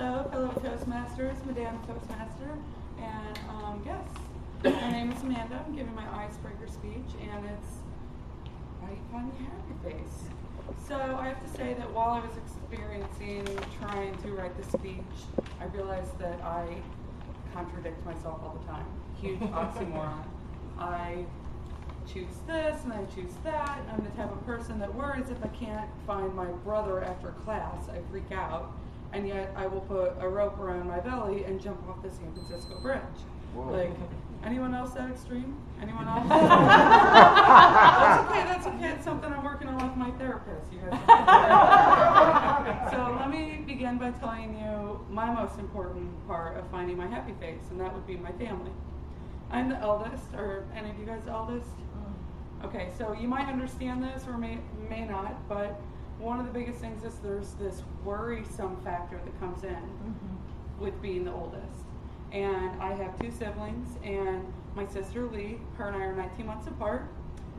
Hello, fellow Toastmasters, Madame Toastmaster, and yes, my name is Amanda. I'm giving my icebreaker speech, and it's why you find a happy face. So I have to say that while I was trying to write the speech, I realized that I contradict myself all the time. Huge oxymoron. I choose this and I choose that. I'm the type of person that worries if I can't find my brother after class, I freak out. And yet I will put a rope around my belly and jump off the San Francisco Bridge. Whoa. Like, anyone else that extreme? Anyone else? That's okay. It's something I'm working on with my therapist. You guys So let me begin by telling you my most important part of finding my happy face, and that would be my family. I'm the eldest. Are any of you guys the eldest? Okay, so you might understand this or may not, but one of the biggest things is there's this worrisome factor that comes in with being the oldest. And I have two siblings, and my sister Lee, her and I are 19 months apart,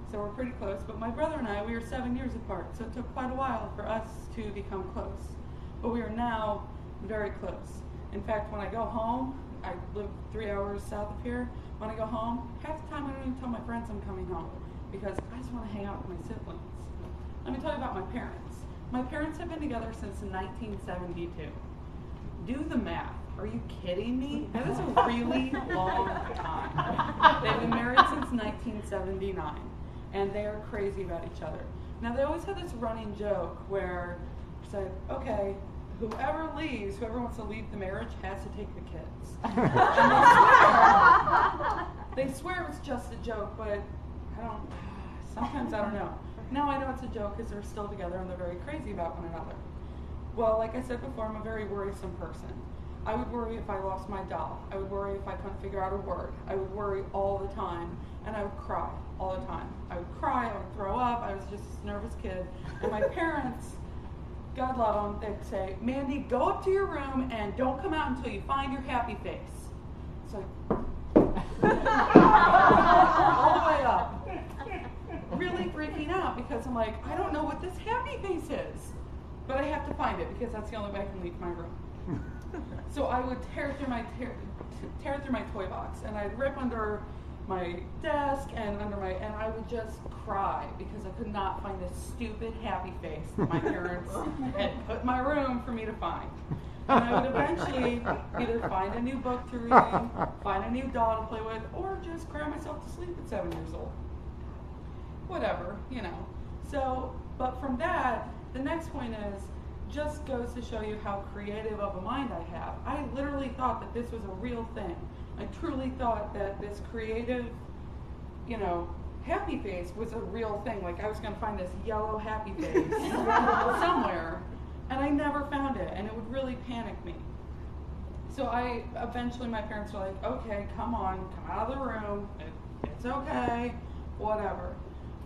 so we're pretty close. But my brother and I, we are 7 years apart, so it took quite a while for us to become close. But we are now very close. In fact, when I go home, I live 3 hours south of here. When I go home, half the time I don't even tell my friends I'm coming home because I just want to hang out with my siblings. Let me tell you about my parents. My parents have been together since 1972. Do the math. Are you kidding me? That is a really long time. They've been married since 1979, and they are crazy about each other. Now, they always have this running joke where they say, okay, whoever wants to leave the marriage has to take the kids. And they swear it's just a joke, but sometimes I don't know. Now I know it's a joke because they're still together and they're very crazy about one another. Well, like I said before, I'm a very worrisome person. I would worry if I lost my doll. I would worry if I couldn't figure out a word. I would worry all the time, and I would cry all the time. I would cry, I would throw up, I was just a nervous kid. And my parents, God love them, they'd say, Mandy, go up to your room and don't come out until you find your happy face. It's like, all the way up. Really freaking out because I'm like, I don't know what this happy face is. But I have to find it because that's the only way I can leave my room. So I would tear through my toy box, and I'd rip under my desk and and I would just cry because I could not find this stupid happy face that my parents had put in my room for me to find. And I would eventually either find a new book to read, find a new doll to play with, or just cry myself to sleep at 7 years old. Whatever, So, but from that, the next point is, just goes to show you how creative of a mind I have. I literally thought that this was a real thing. I truly thought that this creative, happy face was a real thing. Like I was going to find this yellow happy face somewhere, and I never found it, and it would really panic me. So eventually my parents were like, okay, come on, come out of the room. It's okay, whatever.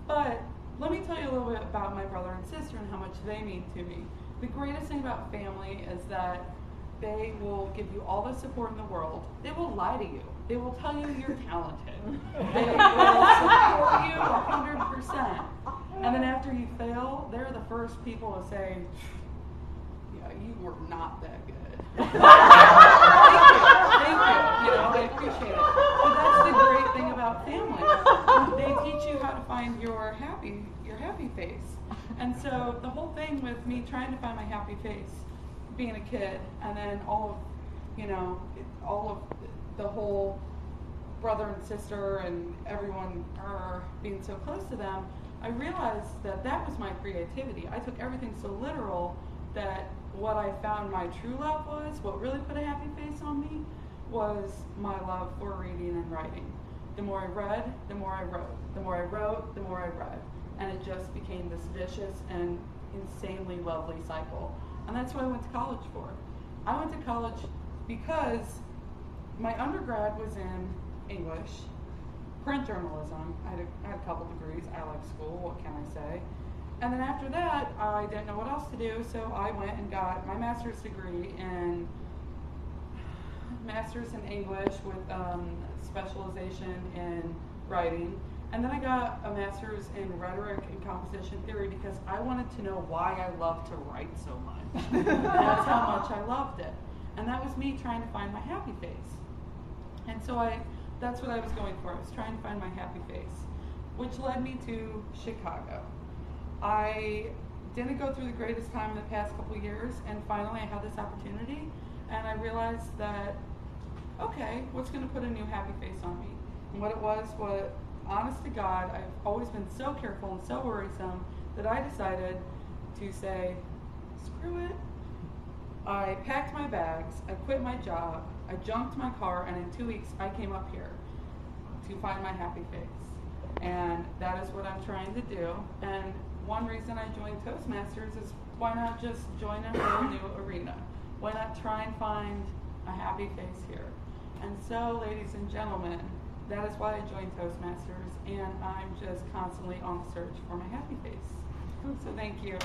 But let me tell you a little bit about my brother and sister and how much they mean to me. The greatest thing about family is that they will give you all the support in the world. They will lie to you. They will tell you you're talented. They will support you 100%. And then after you fail, they're the first people to say, yeah, you were not that good. Thank you. I appreciate it. But that's the great thing about family. They teach you how to find your happy face. And so the whole thing with me trying to find my happy face, being a kid, and then all of the whole brother and sister and everyone being so close to them, I realized that was my creativity. I took everything so literal that what I found my true love was, what really put a happy face on me, was my love for reading and writing. The more I read, the more I wrote. The more I wrote, the more I read. And it just became this vicious and insanely lovely cycle. And that's what I went to college for. I went to college because my undergrad was in English, print journalism. I had a couple degrees. I like school, what can I say? And then after that, I didn't know what else to do, so I went and got my master's degree in English with specialization in writing. And then I got a master's in rhetoric and composition theory because I wanted to know why I loved to write so much. That's how much I loved it. And that was me trying to find my happy face. And so that's what I was going for. I was trying to find my happy face, which led me to Chicago. I didn't go through the greatest time in the past couple of years, and finally I had this opportunity, and I realized that, okay, what's going to put a new happy face on me? And what it was, honest to God, I've always been so careful and so worrisome that I decided to say, screw it. I packed my bags, I quit my job, I junked my car, and in 2 weeks I came up here to find my happy face. And that is what I'm trying to do. And one reason I joined Toastmasters is why not just join a whole new arena? Why not try and find a happy face here? And so, ladies and gentlemen, that is why I joined Toastmasters, and I'm just constantly on the search for my happy face. So thank you.